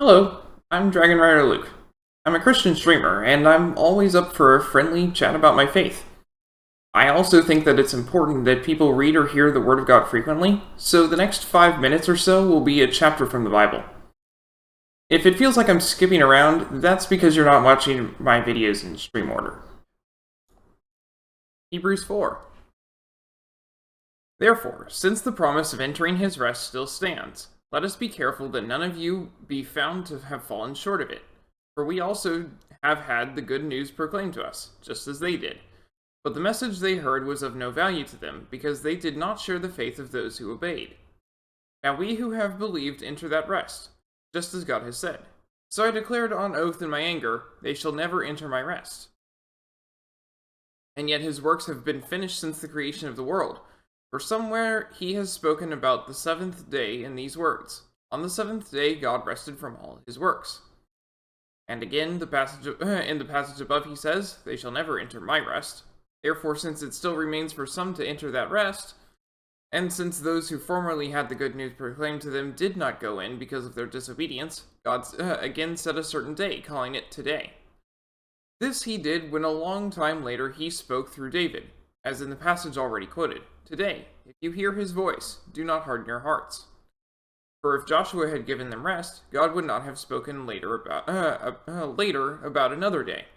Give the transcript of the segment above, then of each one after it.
Hello, I'm Dragon Rider Luke. I'm a Christian streamer, and I'm always up for a friendly chat about my faith. I also think that it's important that people read or hear the Word of God frequently, so the next 5 minutes or so will be a chapter from the Bible. If it feels like I'm skipping around, that's because you're not watching my videos in stream order. Hebrews 4. Therefore, since the promise of entering his rest still stands, let us be careful that none of you be found to have fallen short of it. For we also have had the good news proclaimed to us, just as they did. But the message they heard was of no value to them, because they did not share the faith of those who obeyed. Now we who have believed enter that rest, just as God has said. So I declared on oath in my anger, they shall never enter my rest. And yet his works have been finished since the creation of the world. For somewhere he has spoken about the seventh day in these words, on the seventh day God rested from all his works. And again, in the passage above he says, they shall never enter my rest. Therefore, since it still remains for some to enter that rest, and since those who formerly had the good news proclaimed to them did not go in because of their disobedience, God again set a certain day, calling it today. This he did when a long time later he spoke through David, as in the passage already quoted. Today, if you hear his voice, do not harden your hearts. For if Joshua had given them rest, God would not have spoken later about another day.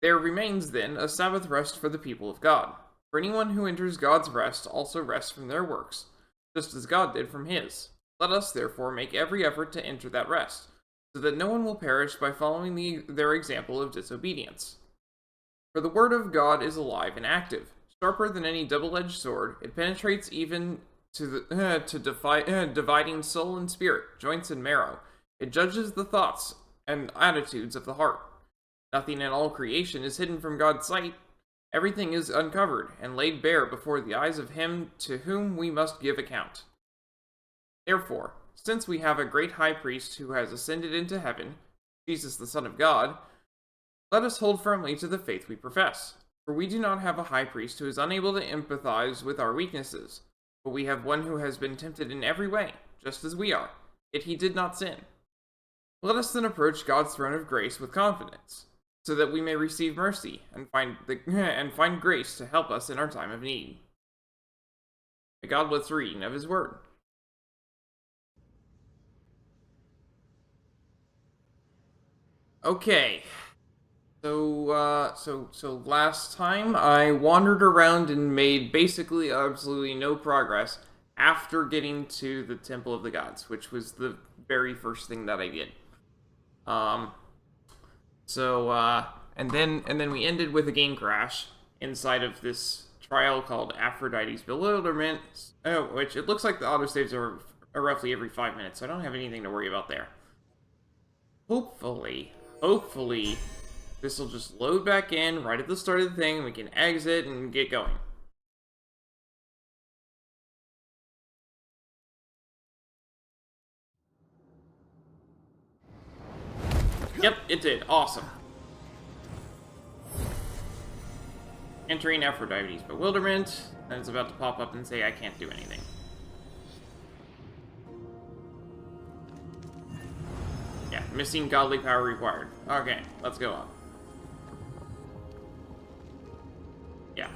There remains then a Sabbath rest for the people of God. For anyone who enters God's rest also rests from their works, just as God did from his. Let us therefore make every effort to enter that rest, so that no one will perish by following their example of disobedience. For the word of God is alive and active, sharper than any double-edged sword. It penetrates even to dividing soul and spirit, joints and marrow. It judges the thoughts and attitudes of the heart. Nothing in all creation is hidden from God's sight. Everything is uncovered and laid bare before the eyes of him to whom we must give account. Therefore, since we have a great high priest who has ascended into heaven, Jesus the Son of God, let us hold firmly to the faith we profess. For we do not have a high priest who is unable to empathize with our weaknesses, but we have one who has been tempted in every way, just as we are, yet he did not sin. Let us then approach God's throne of grace with confidence, so that we may receive mercy and find grace to help us in our time of need. May God bless the reading of his word. Okay. So last time I wandered around and made basically absolutely no progress after getting to the Temple of the Gods, which was the very first thing that I did. And then we ended with a game crash inside of this trial called Aphrodite's Bewilderment, which it looks like the autosaves are roughly every 5 minutes, so I don't have anything to worry about there. Hopefully, this will just load back in right at the start of the thing, and we can exit and get going. Yep, it did. Awesome. Entering Aphrodite's Bewilderment, and it's about to pop up and say I can't do anything. Yeah, missing godly power required. Okay, let's go on. Yeah.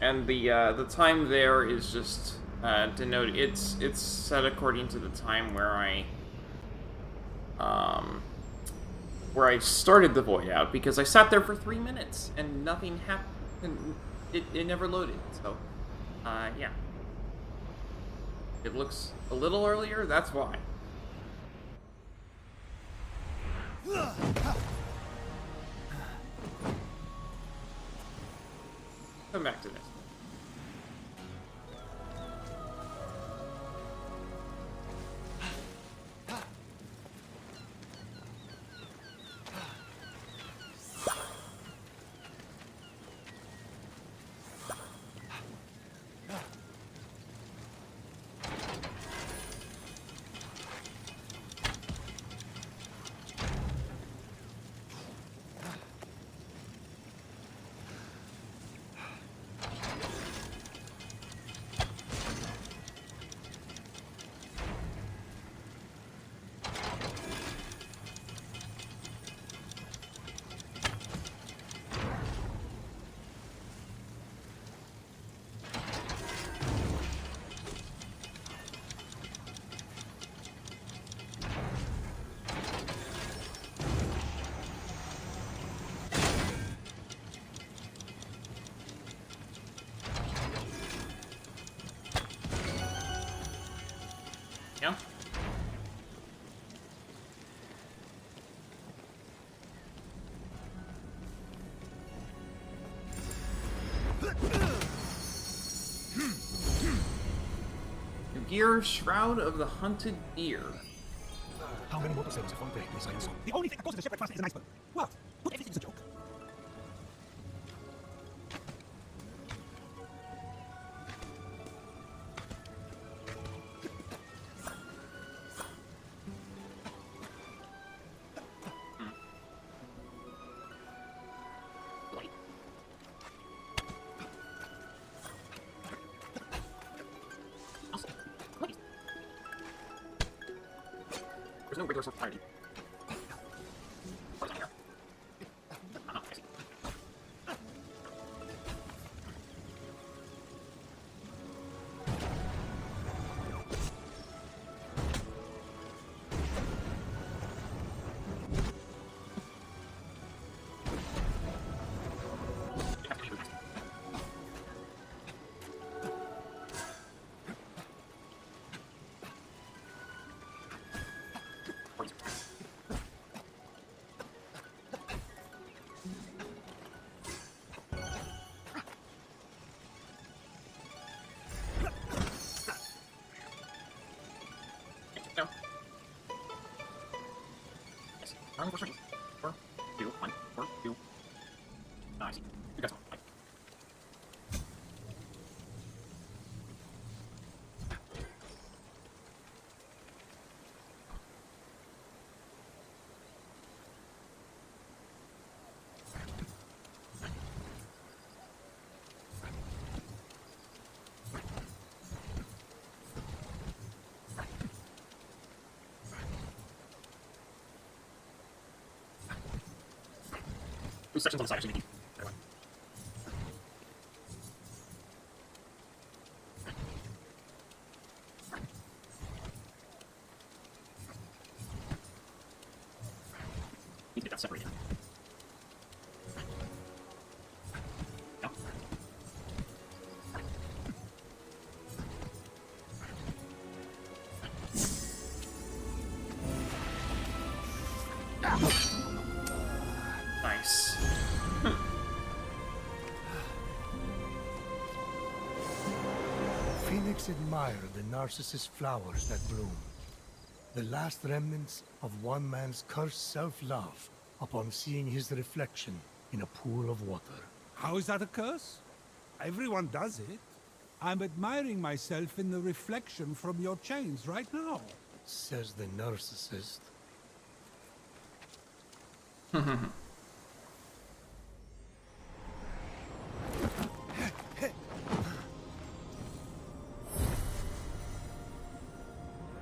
And the time there is just denoted. It's set according to the time where I started the void out, because I sat there for 3 minutes and nothing happened. It never loaded. So, yeah. It looks a little earlier. That's why. Come back to this. Yeah. Gear Shroud of the Hunted Deer. How many mortal sailors have found great inside the song? The only thing that causes a shipwreck faster is an iceberg. What? Put everything as a joke. There's no regular source of clarity. No. Yes. Round 4 strings. 4, 2, 1, 4, 2. I see. You guys know. These sections on the side actually make you. Need to get that separated. No. Nice. Fenyx admired the narcissus flowers that bloom. The last remnants of one man's cursed self-love upon seeing his reflection in a pool of water. How is that a curse? Everyone does it. I'm admiring myself in the reflection from your chains right now. Says the narcissist.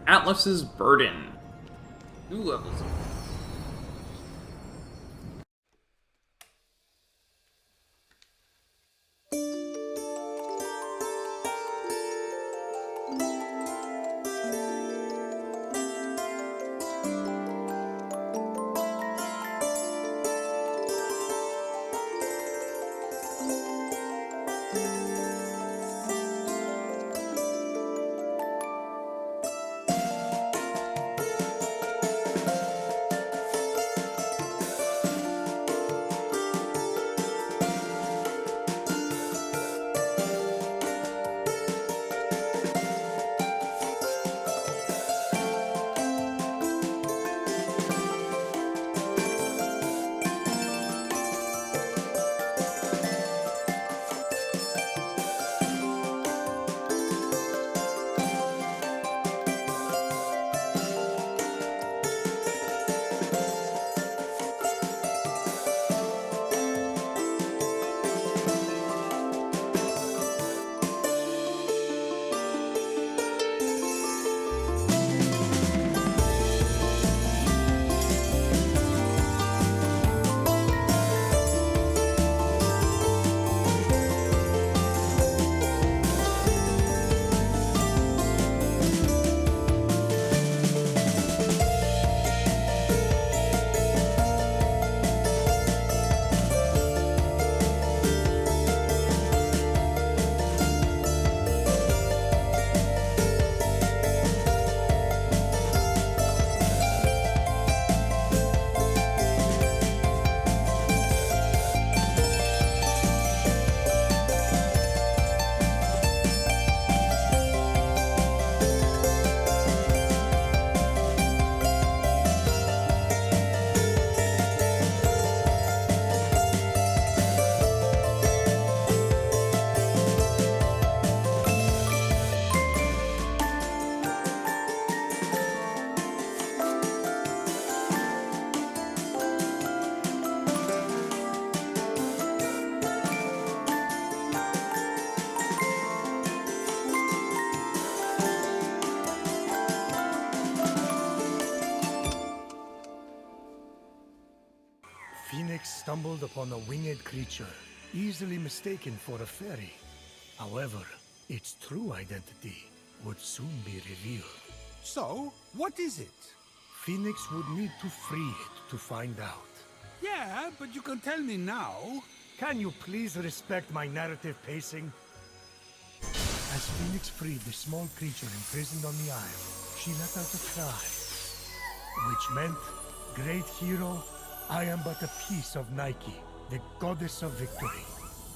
Atlas's Burden. 2 levels. stumbled upon a winged creature, easily mistaken for a fairy. However, its true identity would soon be revealed. So, what is it? Fenyx would need to free it to find out. Yeah, but you can tell me now. Can you please respect my narrative pacing? As Fenyx freed the small creature imprisoned on the isle, she let out a cry, which meant, "Great hero, I am but a piece of Nike, the goddess of victory.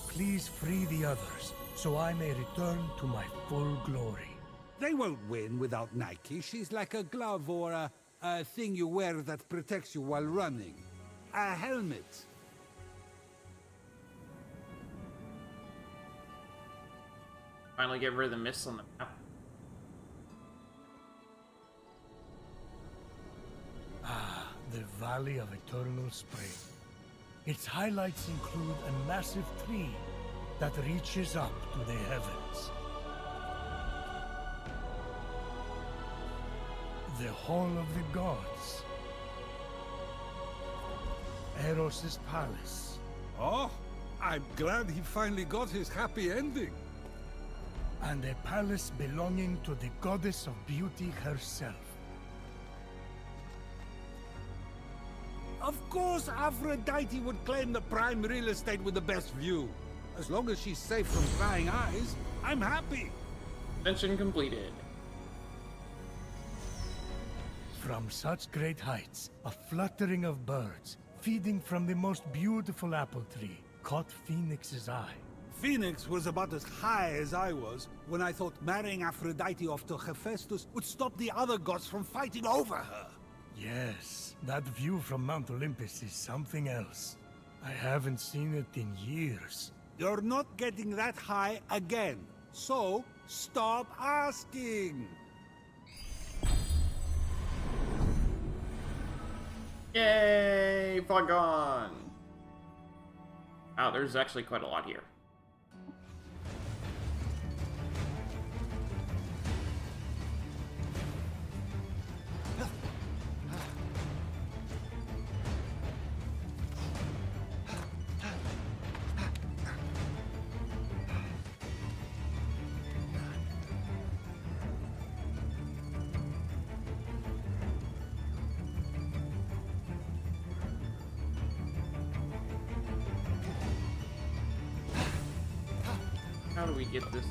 Please free the others, so I may return to my full glory." They won't win without Nike. She's like a glove or a thing you wear that protects you while running. A helmet. Finally get rid of the mists on the map. The Valley of Eternal Spring. Its highlights include a massive tree that reaches up to the heavens. The Hall of the Gods. Eros' palace. Oh, I'm glad he finally got his happy ending. And a palace belonging to the goddess of beauty herself. Of course, Aphrodite would claim the prime real estate with the best view. As long as she's safe from prying eyes, I'm happy. Mission completed. From such great heights, a fluttering of birds, feeding from the most beautiful apple tree, caught Fenyx's eye. Fenyx was about as high as I was when I thought marrying Aphrodite off to Hephaestus would stop the other gods from fighting over her. Yes, that view from Mount Olympus is something else. I haven't seen it in years. You're not getting that high again, so stop asking. Yay! Pogon! Wow, there's actually quite a lot here. How do we get this?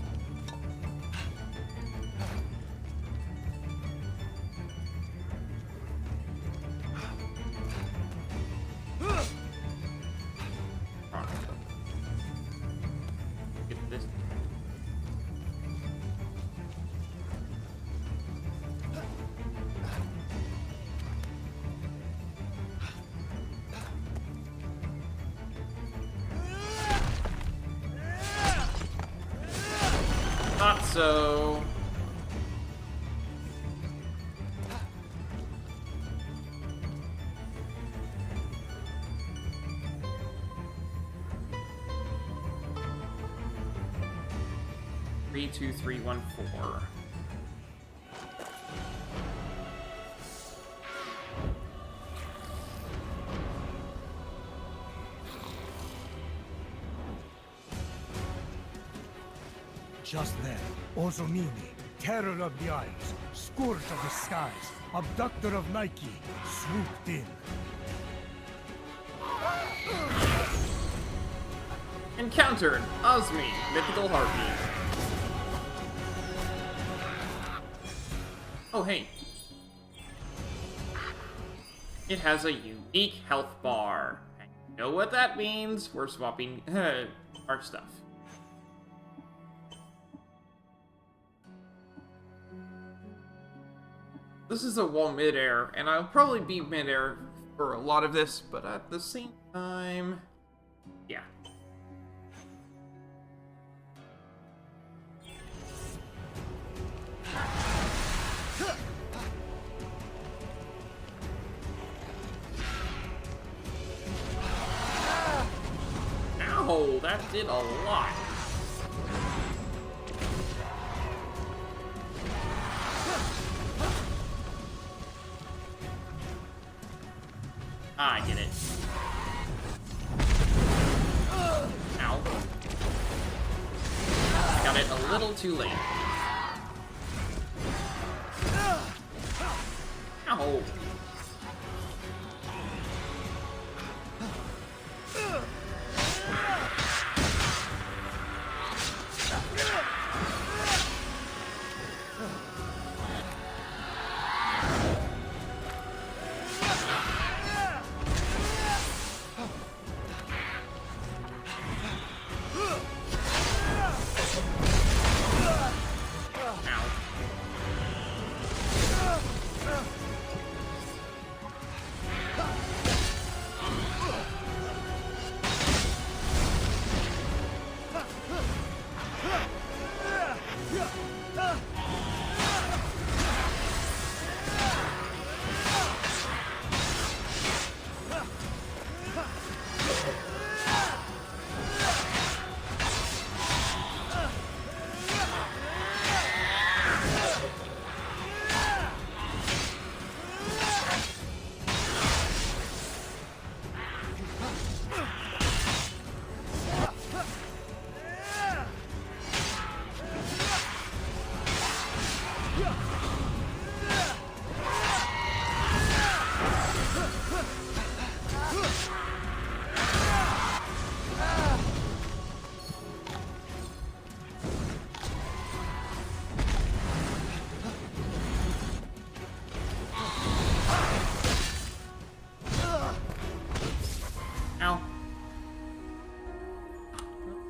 Get this. Not so. Three, 2, 3, 1, 4. Just then, Ozomini, terror of the Isles, scourge of the skies, abductor of Nike, swooped in. Encountered Osmi, mythical harpy. Oh, hey. It has a unique health bar. And you know what that means? We're swapping our stuff. This is a wall midair, and I'll probably be midair for a lot of this, but at the same time, yeah. Ow, that did a lot. I get it. little too late. Ow.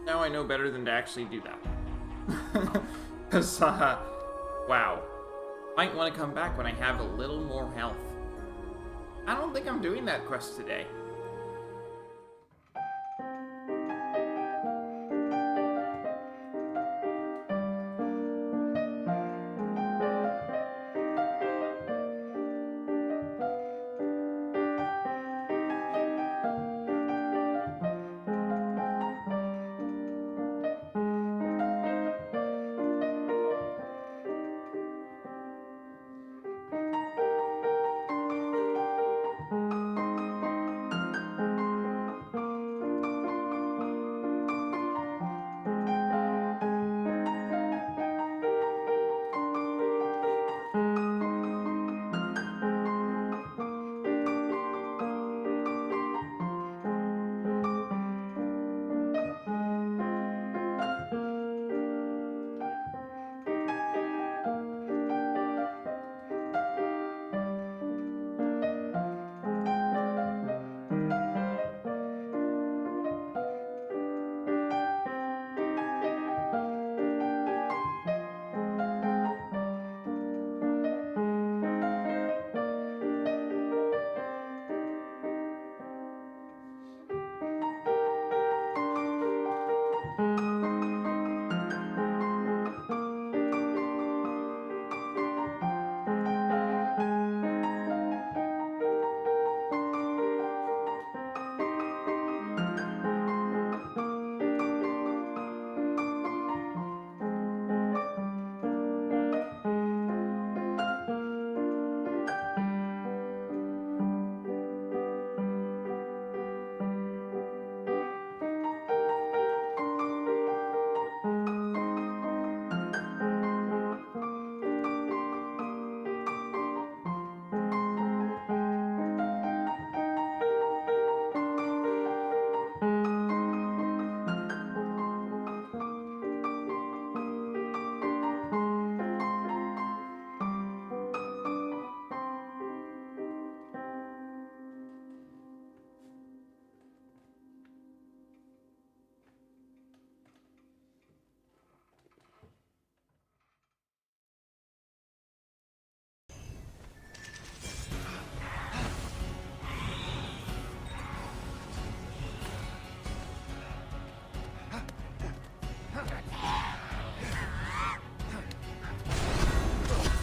Now I know better than to actually do that. Because, wow. Might want to come back when I have a little more health. I don't think I'm doing that quest today.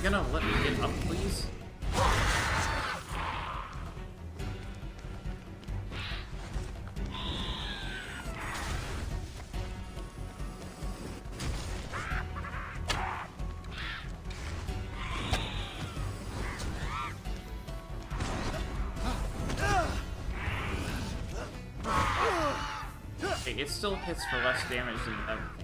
You gonna let me get up, please? Okay, it still hits for less damage than everything.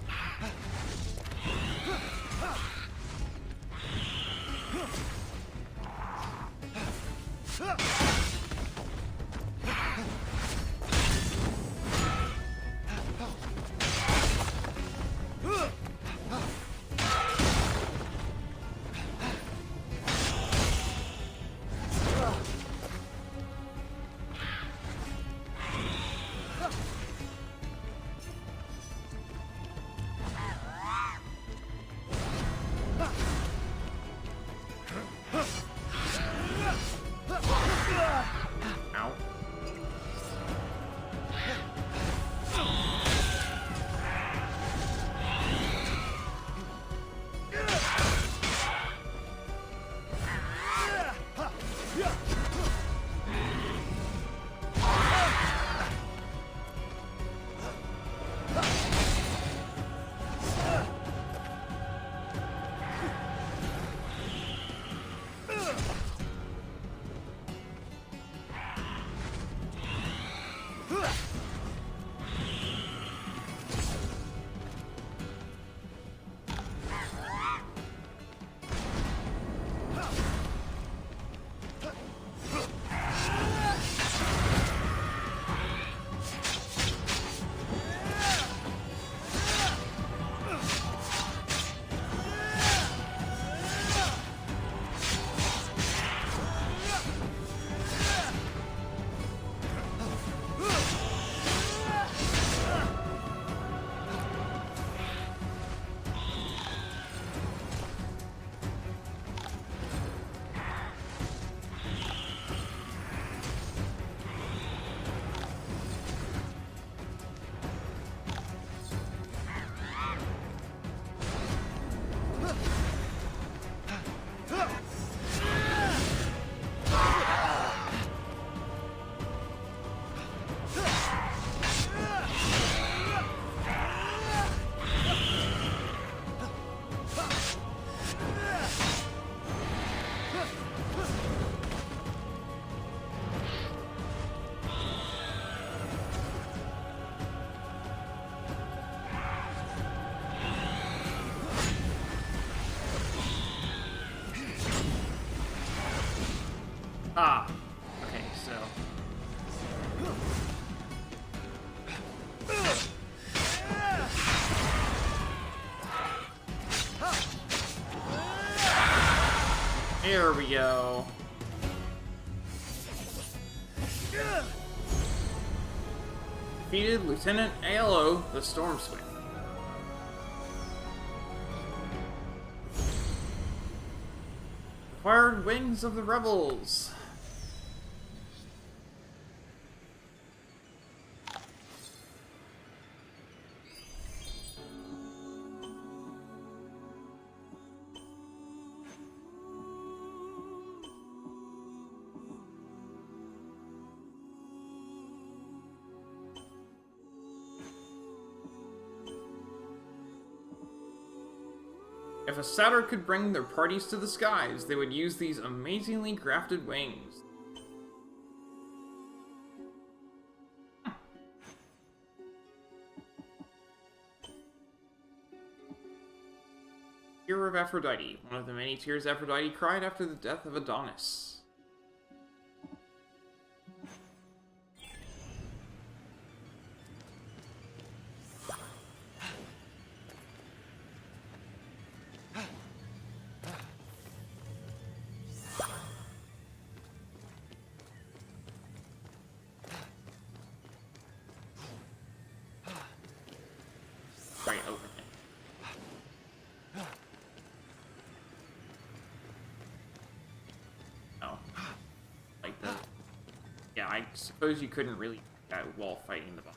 Ah, okay, so... There we go. Defeated Lieutenant ALO, the Stormswind. Acquired Wings of the Rebels. If a satyr could bring their parties to the skies, they would use these amazingly grafted wings. Tear of Aphrodite, one of the many tears Aphrodite cried after the death of Adonis. Right, open it. Oh. Like the... Yeah, I suppose you couldn't really while fighting the boss.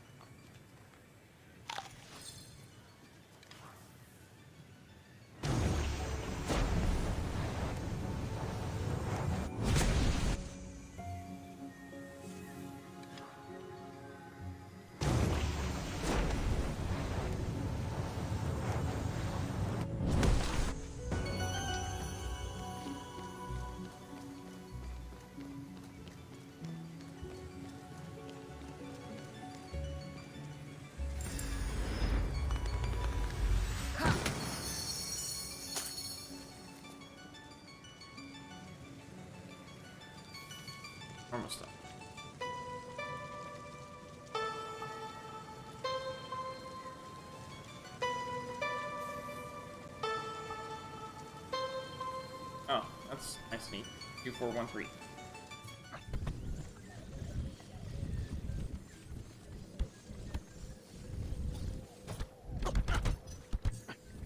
almost done. Oh, that's nice and neat. 2413.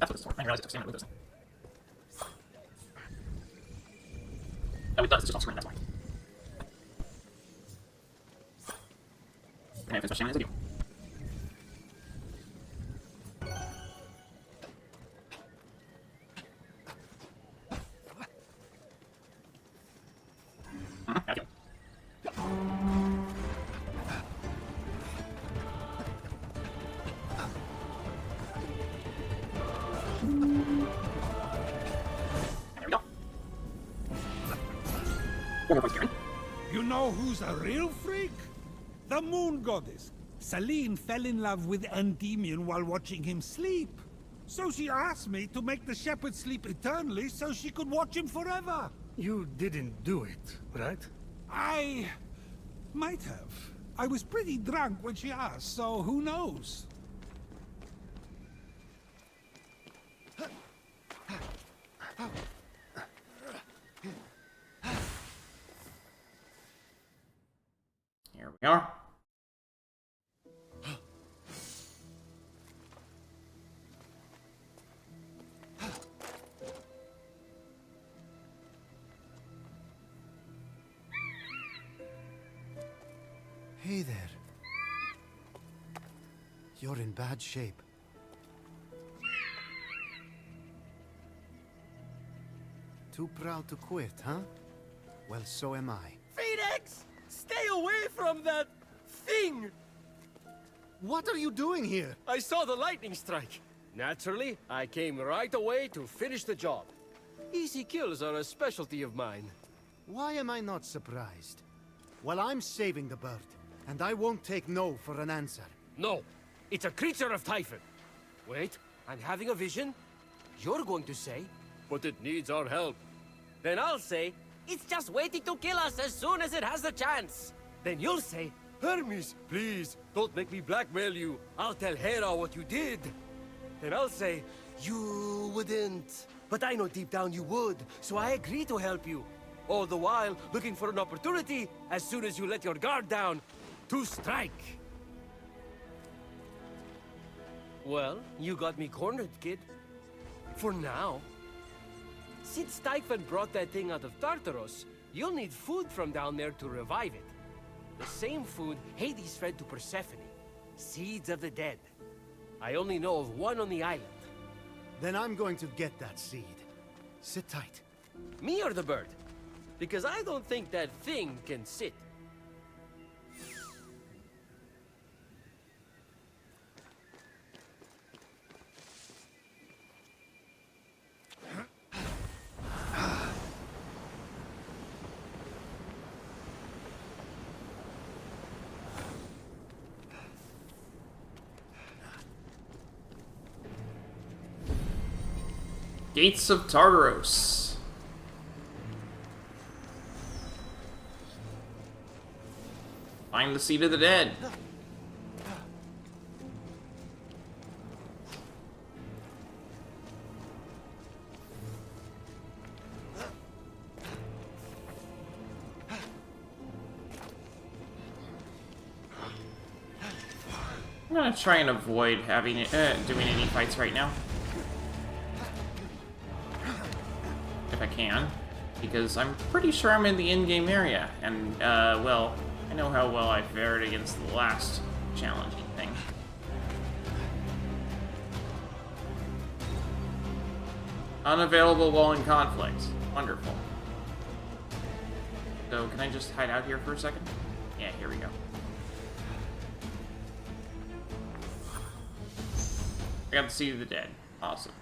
That's what it's for. I didn't realize it took stamina with this. Oh, it does. It's just off screen, that's why. And if it's much stamina as I do. Gotta kill. There we go. One more point, Karen. You know who's a real freak? The moon goddess. Selene fell in love with Endymion while watching him sleep. So she asked me to make the shepherd sleep eternally so she could watch him forever. You didn't do it, right? I might have. I was pretty drunk when she asked, so who knows? Here we are. Hey there. You're in bad shape. Too proud to quit, huh? Well, so am I. Fenyx! Stay away from that thing! What are you doing here? I saw the lightning strike. Naturally, I came right away to finish the job. Easy kills are a specialty of mine. Why am I not surprised? Well, I'm saving the bird, and I won't take no for an answer. No, it's a creature of Typhon. Wait, I'm having a vision. You're going to say, but it needs our help. Then I'll say, it's just waiting to kill us as soon as it has the chance. Then you'll say, Hermes, please, don't make me blackmail you. I'll tell Hera what you did. Then I'll say, you wouldn't. But I know deep down you would, so I agree to help you. All the while, looking for an opportunity, as soon as you let your guard down, to strike. Well, you got me cornered, kid. For now. Since Typhon brought that thing out of Tartaros, you'll need food from down there to revive it. The same food Hades fed to Persephone. Seeds of the dead. I only know of one on the island. Then I'm going to get that seed. Sit tight. Me or the bird? Because I don't think that thing can sit. Gates of Tartaros. Find the seat of the dead. I'm gonna try and avoid having doing any fights right now. If I can, because I'm pretty sure I'm in the in-game area, and, well, I know how well I fared against the last challenging thing. Unavailable while in conflict. Wonderful. So, can I just hide out here for a second? Yeah, here we go. I got the Seat of the Dead. Awesome.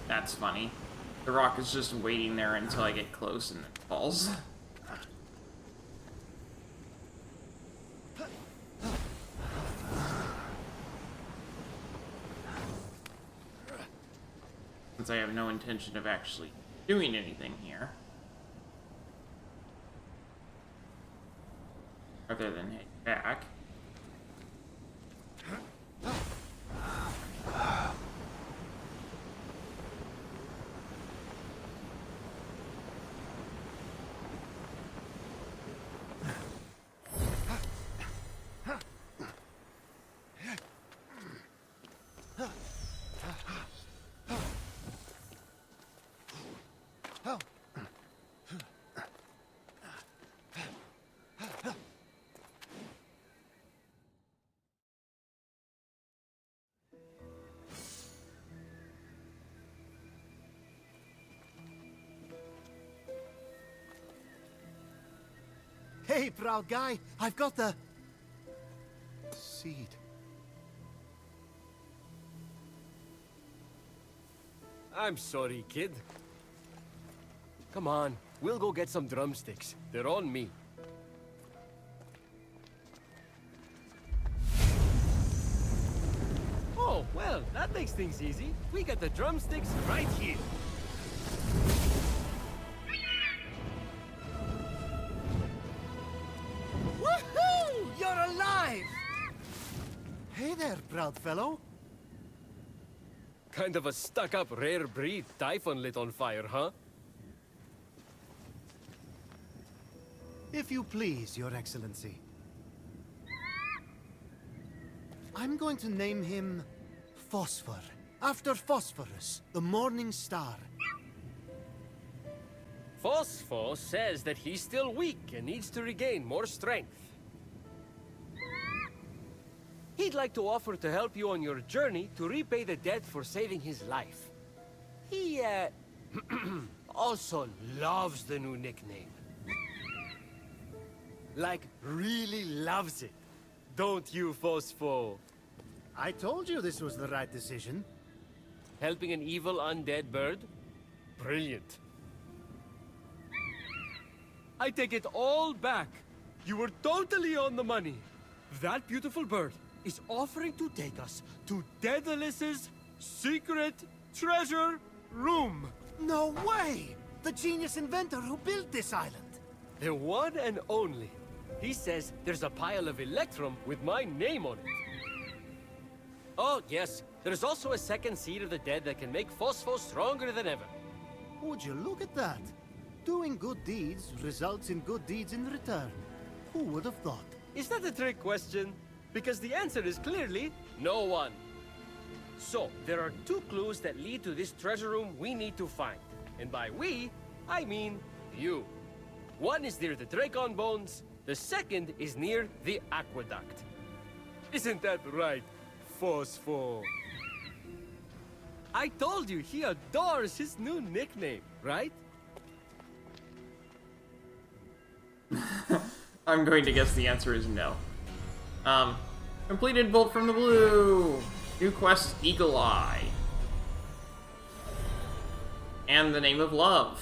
That's funny. The rock is just waiting there until I get close and it falls. since I have no intention of actually doing anything here. Other than head back. Hey, proud guy, I've got the seed. I'm sorry, kid. Come on, we'll go get some drumsticks. They're on me. Oh, well, that makes things easy. We got the drumsticks right here. Woohoo! You're alive! Hey there, proud fellow. Kind of a stuck-up rare breed Typhon lit on fire, huh? If you please, Your Excellency. I'm going to name him Phosphor, after Phosphorus, the morning star. Phosphor says that he's still weak and needs to regain more strength. He'd like to offer to help you on your journey to repay the debt for saving his life. He, also loves the new nickname. Like, really loves it. Don't you, Phosphor? I told you this was the right decision. Helping an evil undead bird? Brilliant. I take it all back. You were totally on the money. That beautiful bird is offering to take us to Daedalus's secret treasure room. No way! The genius inventor who built this island. The one and only. He says there's a pile of Electrum with my name on it. Oh, yes. There's also a second seed of the dead that can make Phosphor stronger than ever. Would you look at that? Doing good deeds results in good deeds in return. Who would have thought? Is that a trick question? Because the answer is clearly no one. So, there are two clues that lead to this treasure room we need to find. And by we, I mean you. One is near the Dracon Bones, the second is near the Aqueduct. Isn't that right, Phosphor? I told you he adores his new nickname, right? I'm going to guess the answer is no. Completed Bolt from the Blue! New quest, Eagle Eye. And the Name of Love.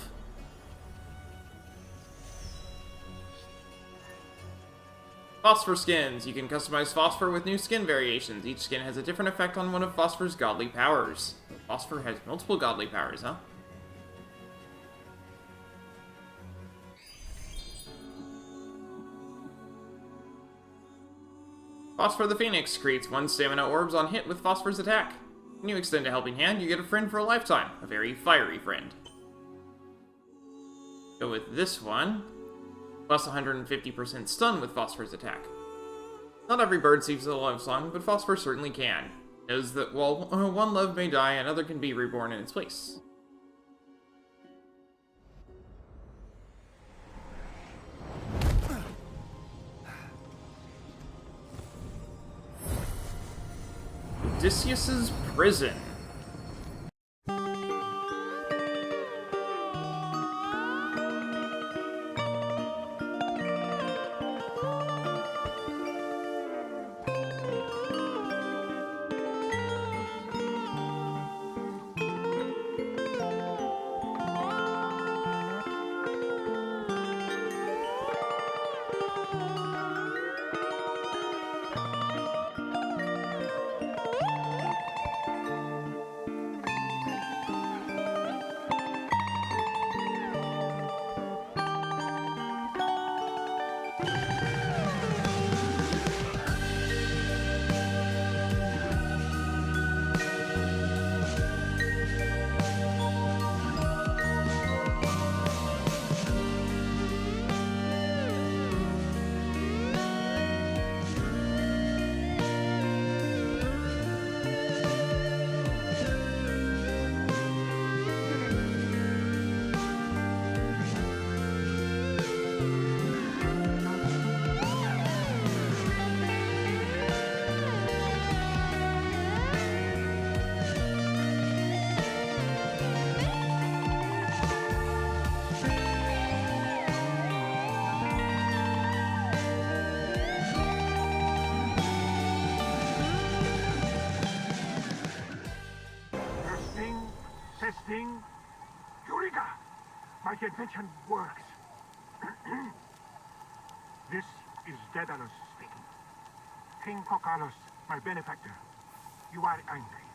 Phosphor skins. You can customize Phosphor with new skin variations. Each skin has a different effect on one of Phosphor's godly powers. Phosphor has multiple godly powers, huh? Phosphor the Fenyx creates 1 stamina orbs on hit with Phosphor's attack. When you extend a helping hand, you get a friend for a lifetime. A very fiery friend. Go with this one. Plus 150% stun with Phosphor's attack. Not every bird sings a love song, but Phosphor certainly can. Knows that while one love may die, another can be reborn in its place. Odysseus's prison. this thing? Eureka! My invention works. This is Daedalus speaking. King Kokalos, my benefactor. You are angry.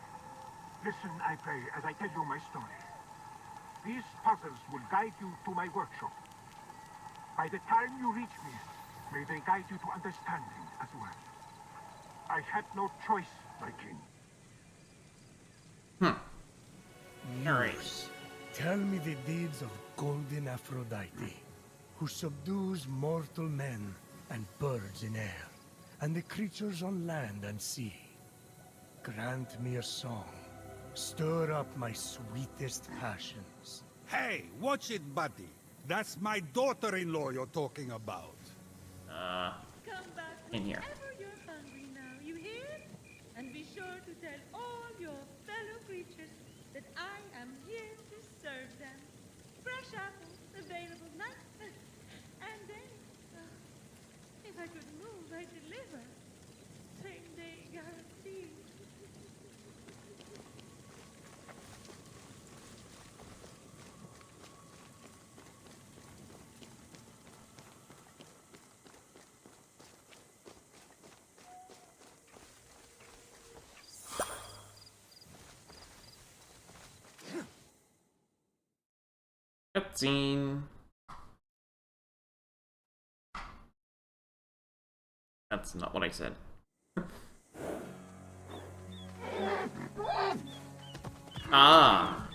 Listen, I pray, as I tell you my story. These puzzles will guide you to my workshop. By the time you reach me, may they guide you to understanding as well. I had no choice, my king. Muse, tell me the deeds of golden Aphrodite, who subdues mortal men and birds in air, and the creatures on land and sea. Grant me a song. Stir up my sweetest passions. Hey, watch it, buddy. That's my daughter-in-law you're talking about. Come back In here. whenever you're hungry now, you hear? And be sure to tell all your fellow creatures that I am here to serve them. Fresh apples available night and day. If I could move, I'd deliver. Same day guarantee. Cutscene. That's not what I said. Ah.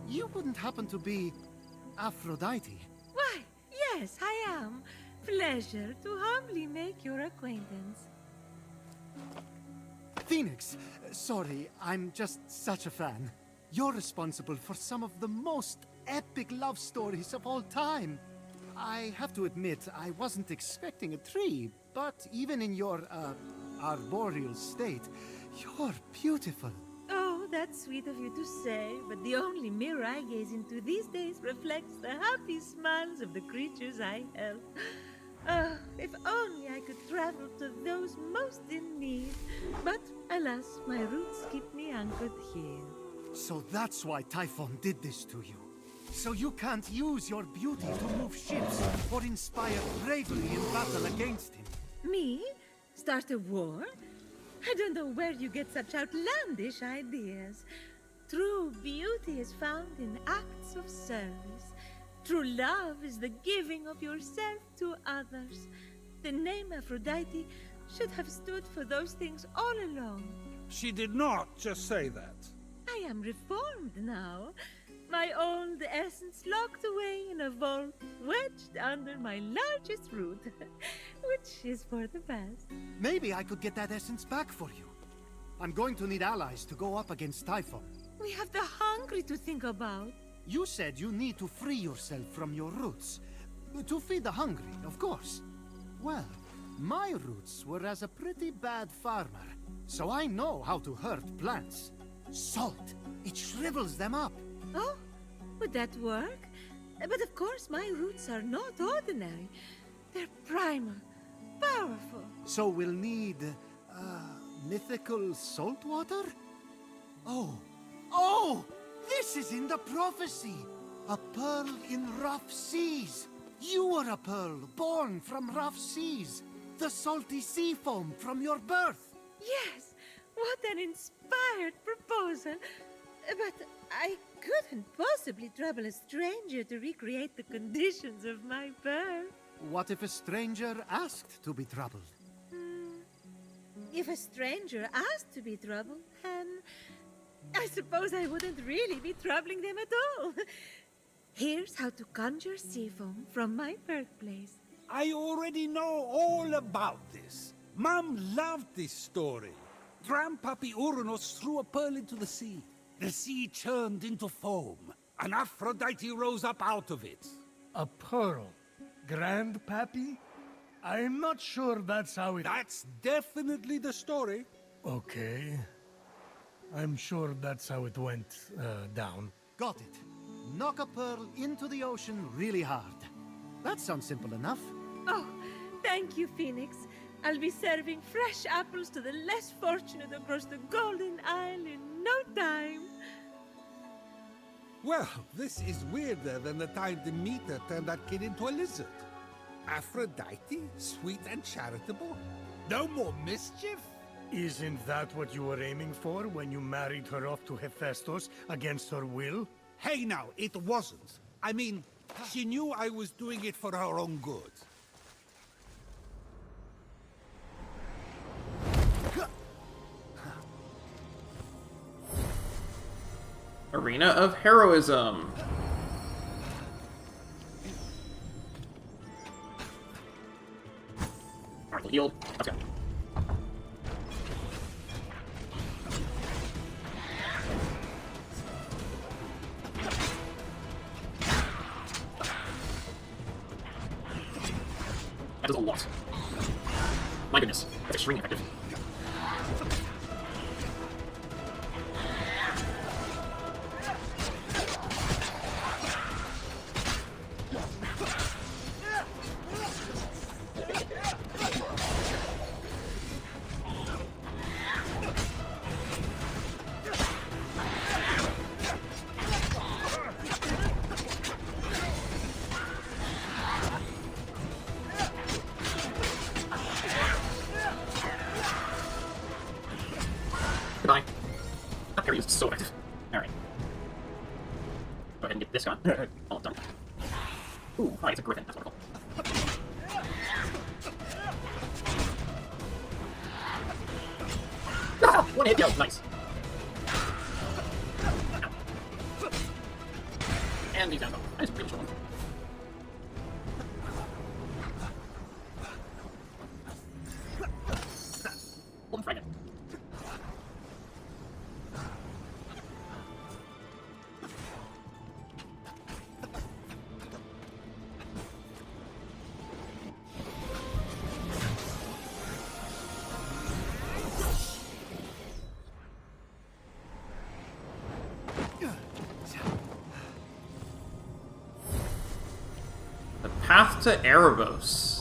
You wouldn't happen to be Aphrodite? Why, yes, I am. Pleasure to humbly make your acquaintance. Fenyx, sorry, I'm just such a fan. You're responsible for some of the most epic love stories of all time. I have to admit, I wasn't expecting a tree, but even in your, arboreal state, you're beautiful. Oh, that's sweet of you to say, but the only mirror I gaze into these days reflects the happy smiles of the creatures I help. Oh, if only I could travel to those most in need. But, alas, my roots keep me anchored here. So that's why Typhon did this to you. So you can't use your beauty to move ships or inspire bravery in battle against him. Me? Start a war? I don't know where you get such outlandish ideas. True beauty is found in acts of service. True love is the giving of yourself to others. The name Aphrodite should have stood for those things all along. She did not just say that. I am reformed now. My old essence locked away in a vault, wedged under my largest root, which is for the best. Maybe I could get that essence back for you. I'm going to need allies to go up against Typhon. We have the hungry to think about. You said you need to free yourself from your roots. To feed the hungry, of course. Well, my roots were as a pretty bad farmer, so I know how to hurt plants. Salt, it shrivels them up. Oh, would that work? But of course my roots are not ordinary. They're primal, powerful. So we'll need, mythical salt water? Oh! This is in the prophecy! A pearl in rough seas! You were a pearl born from rough seas! The salty sea foam from your birth! Yes, what an inspired proposal. But I couldn't possibly trouble a stranger to recreate the conditions of my birth. What if a stranger asked to be troubled? If a stranger asked to be troubled, then I suppose I wouldn't really be troubling them at all. Here's how to conjure sea foam from my birthplace. I already know all about this. Mom loved this story. Grandpappy Uranus threw a pearl into the sea. The sea churned into foam, and Aphrodite rose up out of it. A pearl? Grandpappy? I'm not sure that's how it... That's definitely the story. Okay. I'm sure that's how it went, down. Got it. Knock a pearl into the ocean really hard. That sounds simple enough. Oh, thank you, Phoenix. I'll be serving fresh apples to the less fortunate across the Golden Isle in no time. Well, this is weirder than the time Demeter turned that kid into a lizard. Aphrodite, sweet and charitable? No more mischief? Isn't that what you were aiming for when you married her off to Hephaestus against her will? Hey now, it wasn't. I mean, she knew I was doing it for her own good. Arena of Heroism. Alright, healed. Let's go. That does a lot. My goodness, that's extremely effective. Goodbye. That parry is so effective. Alright. Go ahead and get this gone. All done. Ooh, hi, it's a griffin. That's wonderful. Ah, one hit kill. Nice. Ow. And these guys. Nice, really short one. One fragment. The path to Erebos.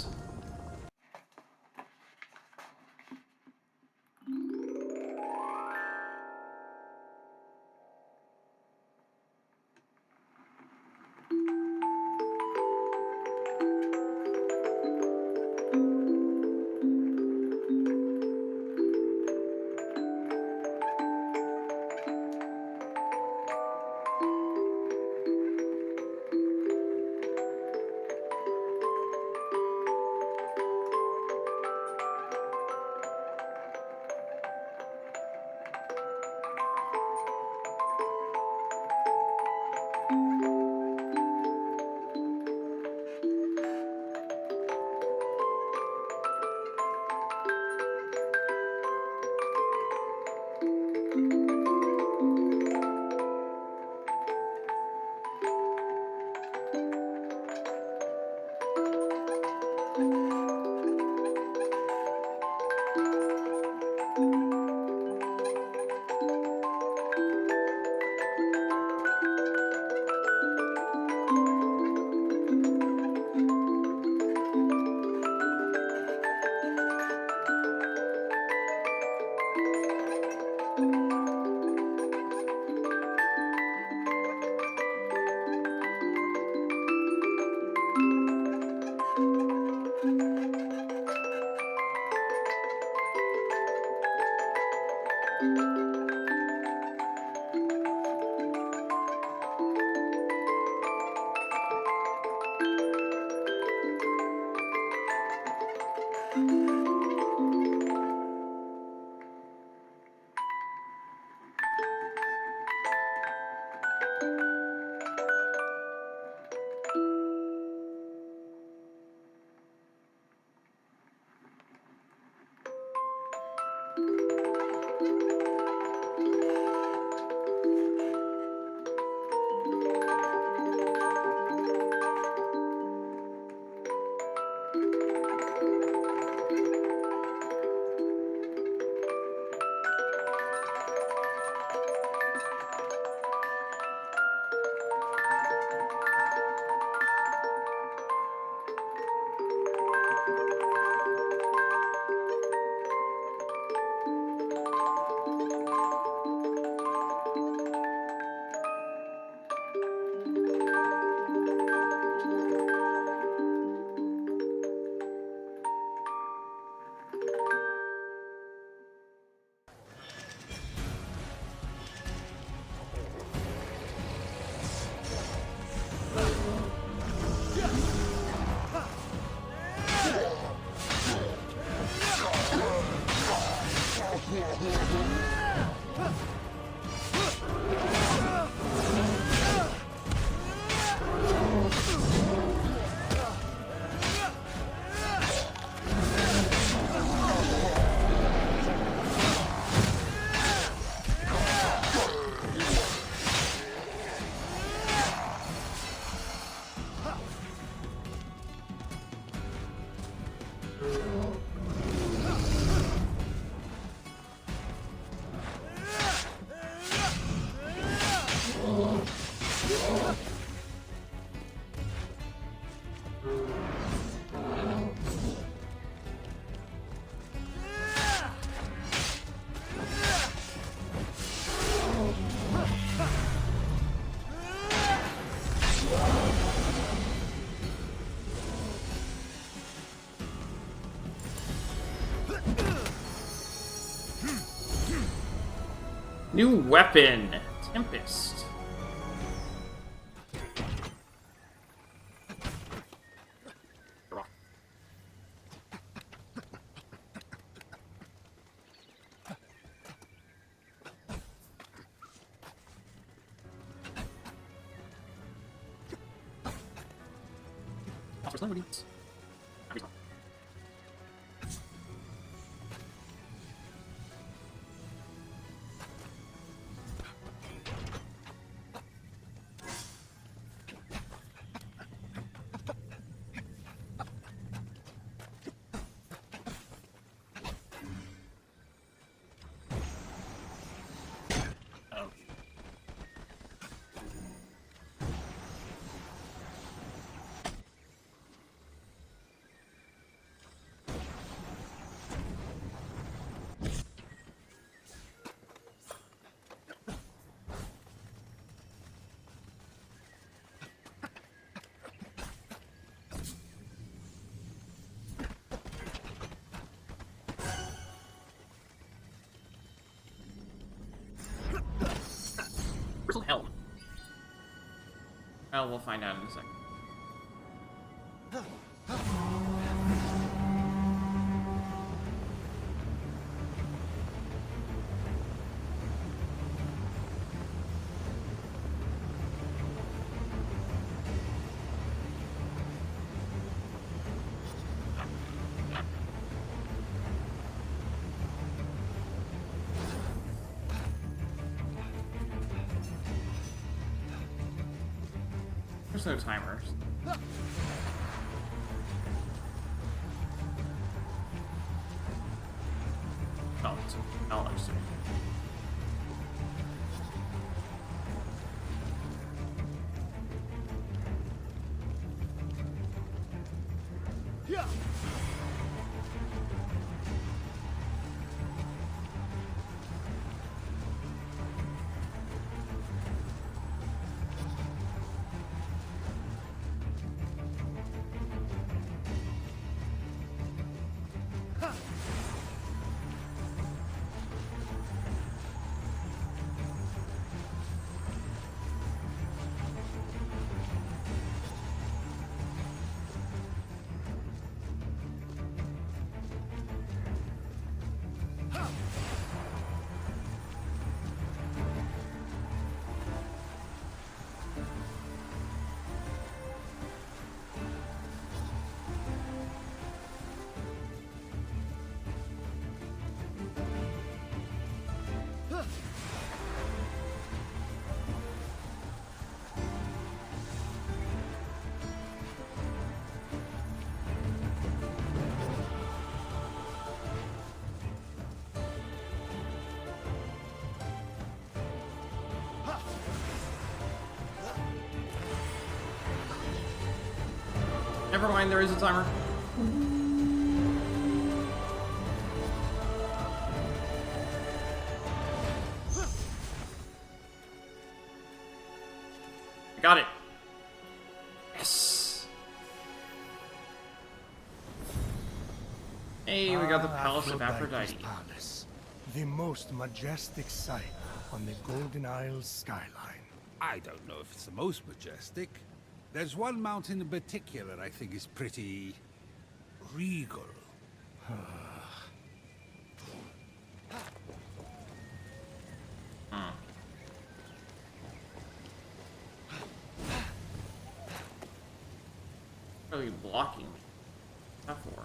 New weapon, Tempest. Bristle helm. Well, we'll find out in a second. There's no timers. Oh, it's knowledge. Yeah. Never mind, there is a timer. I got it. Yes. Hey, we got the Palace of Aphrodite. Palace, the most majestic sight on the Golden Isles skyline. I don't know if it's the most majestic. There's one mountain in particular I think is pretty regal. Really blocking me. Not for.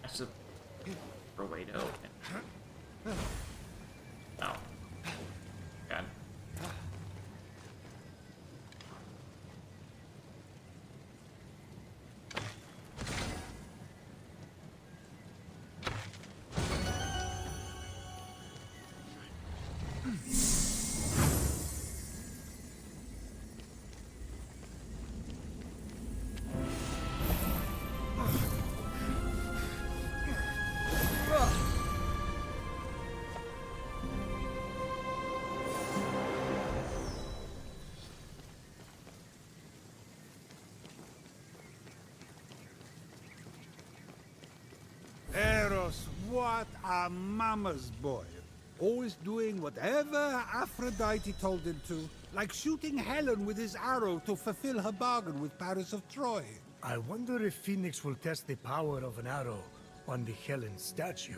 That's a way to open. Oh. God. What a mama's boy. Always doing whatever Aphrodite told him to. Like shooting Helen with his arrow to fulfill her bargain with Paris of Troy. I wonder if Fenyx will test the power of an arrow on the Helen statue.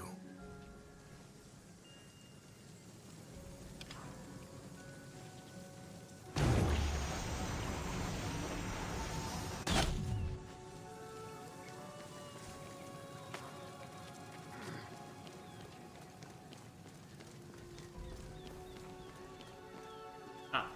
Ah.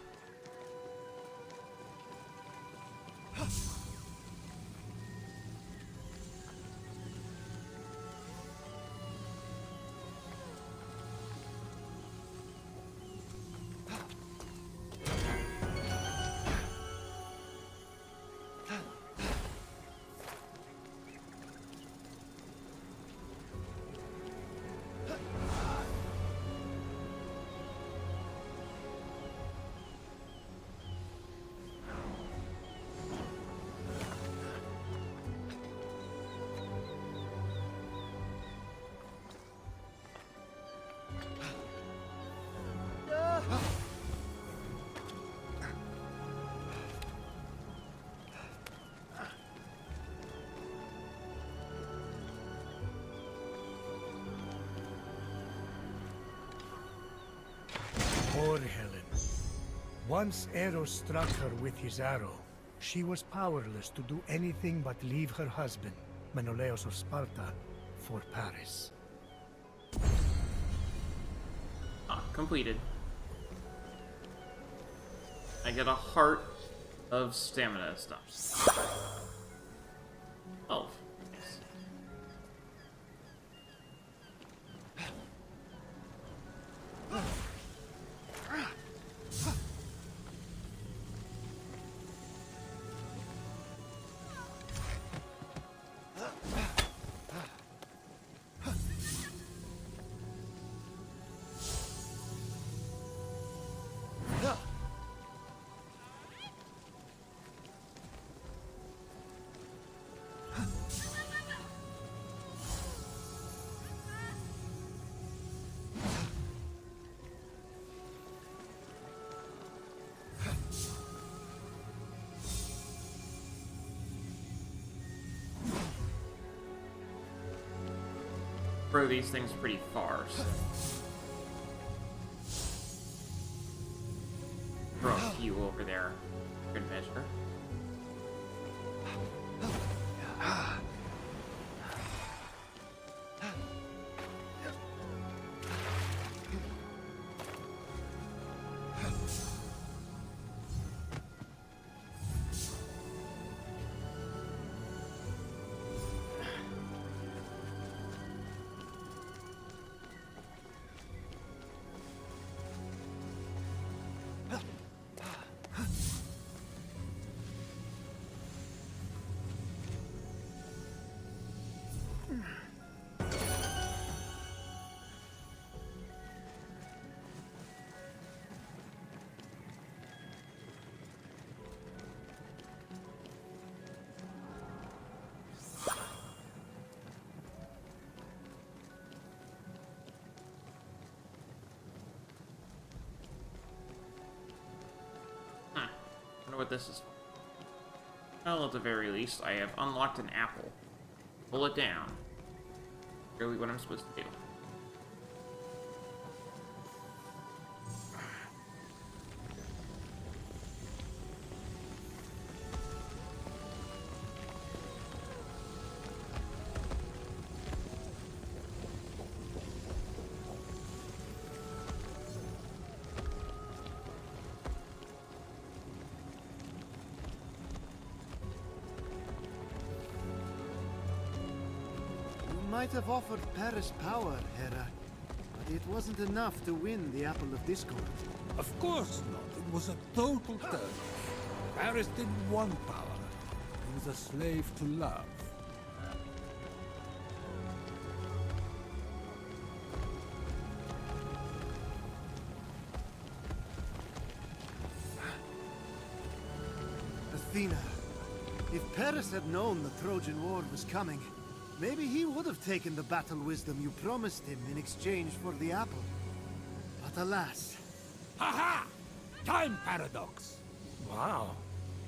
Poor Helen. Once Eros struck her with his arrow, she was powerless to do anything but leave her husband, Menelaus of Sparta, for Paris. Ah, completed. I get a heart of stamina stuff. 12. Nice. Throw these things pretty far, so. Throw a few over there. Good measure. I wonder what this is for. Well, at the very least, I have unlocked an apple. Pull it down. Really what I'm supposed to do. Might have offered Paris power, Hera, but it wasn't enough to win the Apple of Discord. Of course not. It was a total turn-off. Paris didn't want power. He was a slave to love. Athena, if Paris had known the Trojan War was coming, Maybe he would have taken the battle wisdom you promised him in exchange for the apple. But alas. Ha! Time paradox! Wow.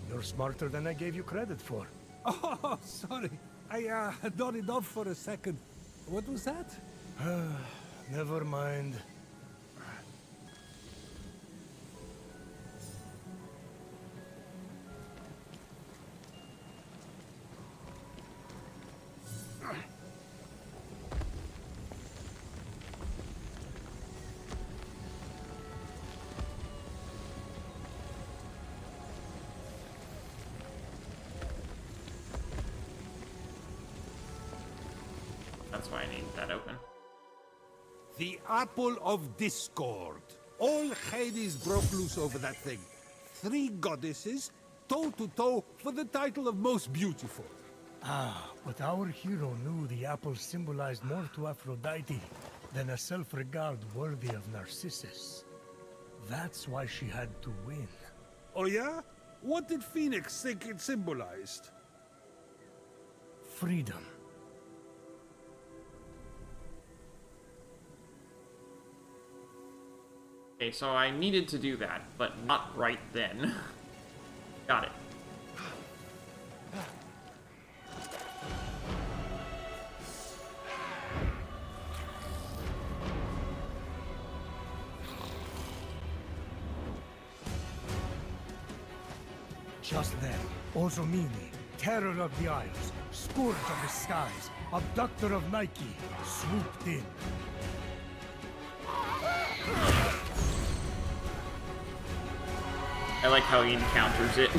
You're smarter than I gave you credit for. Oh, sorry. I nodded off for a second. What was that? Never mind. That's why I need that open. The Apple of Discord. All Hades broke loose over that thing. 3 goddesses, toe-to-toe for the title of most beautiful. Ah, but our hero knew the apple symbolized more to Aphrodite than a self-regard worthy of Narcissus. That's why she had to win. Oh yeah? What did Fenyx think it symbolized? Freedom. Okay, so I needed to do that, but not right then. Got it. Just then, Ozomini, terror of the Isles, scourge of the skies, abductor of Nike, swooped in. I like how he encounters it.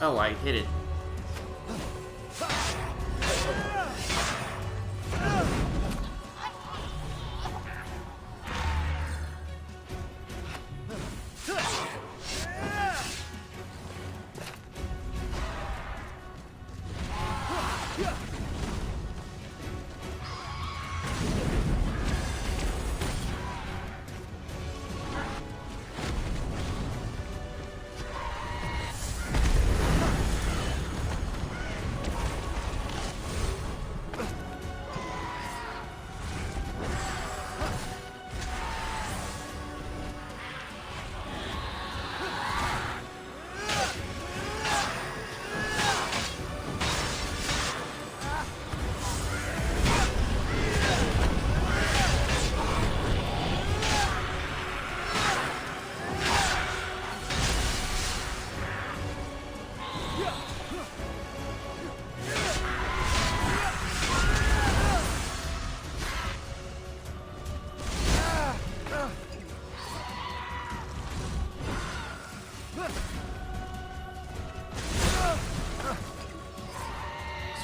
Oh, I hit it.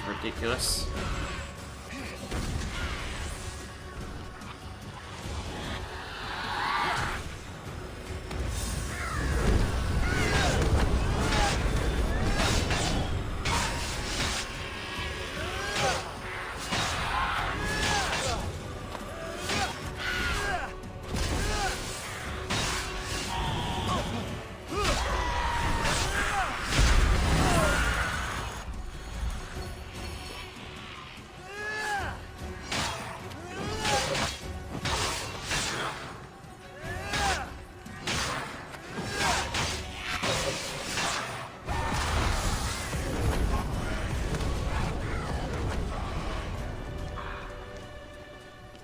Ridiculous.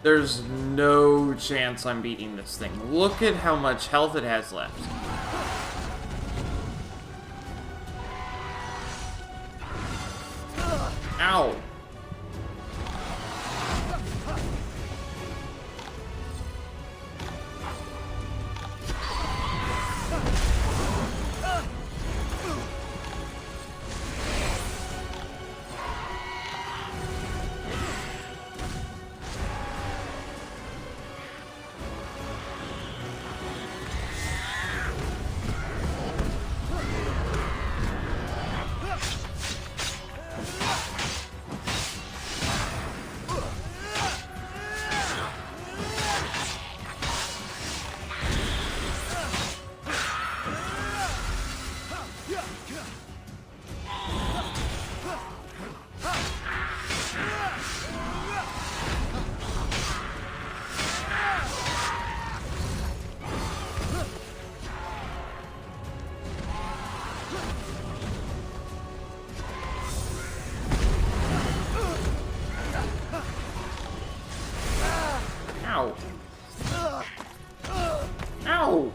There's no chance I'm beating this thing. Look at how much health it has left. Ow! Ow. Ow!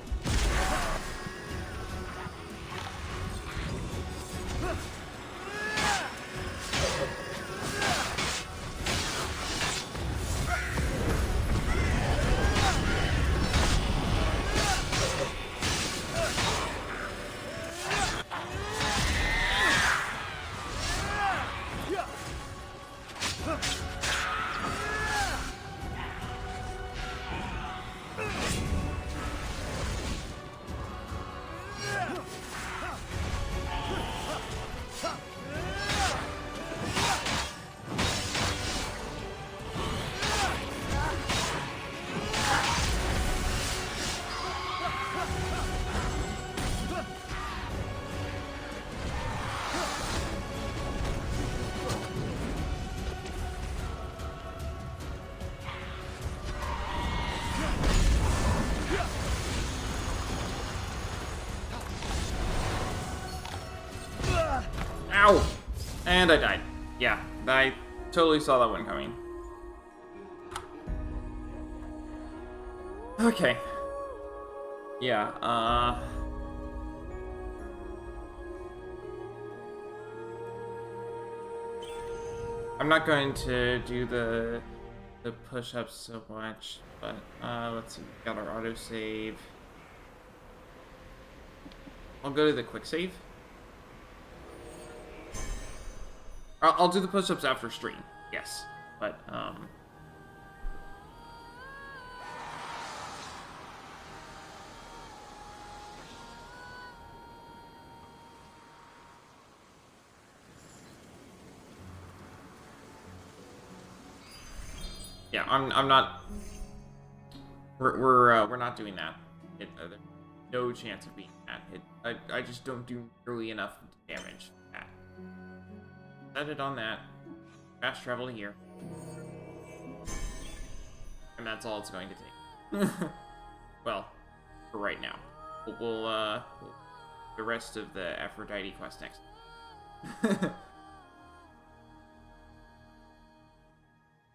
Ow! And I died. Yeah, I totally saw that one coming. Okay. Yeah, I'm not going to do the push-ups so much, but let's see. We got our autosave. I'll go to the quick save. I'll do the push-ups after stream. Yes, but yeah, I'm not. We're not doing that. There's no chance of being that. I just don't do nearly enough damage. That. Set it on that. Fast travel here. And that's all it's going to take. Well, for right now. We'll the rest of the Aphrodite quest next.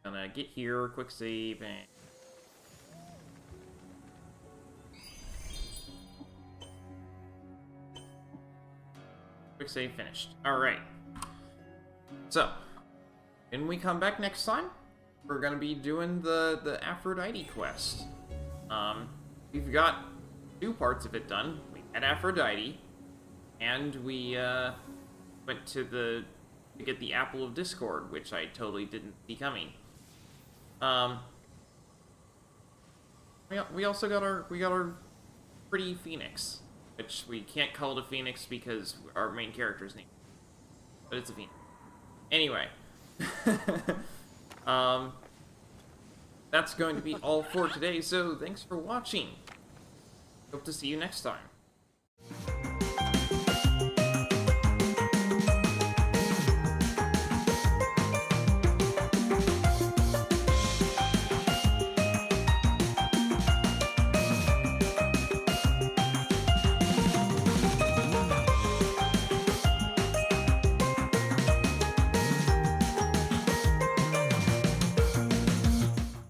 Gonna get here, quick save, and... quick save finished. Alright. So, when we come back next time, we're gonna be doing the Aphrodite quest. We've got 2 parts of it done. We had Aphrodite, and we went to get the Apple of Discord, which I totally didn't see coming. We also got our pretty Fenyx, which we can't call it a Fenyx because our main character's name, but it's a Fenyx. Anyway, that's going to be all for today. So thanks for watching. Hope to see you next time.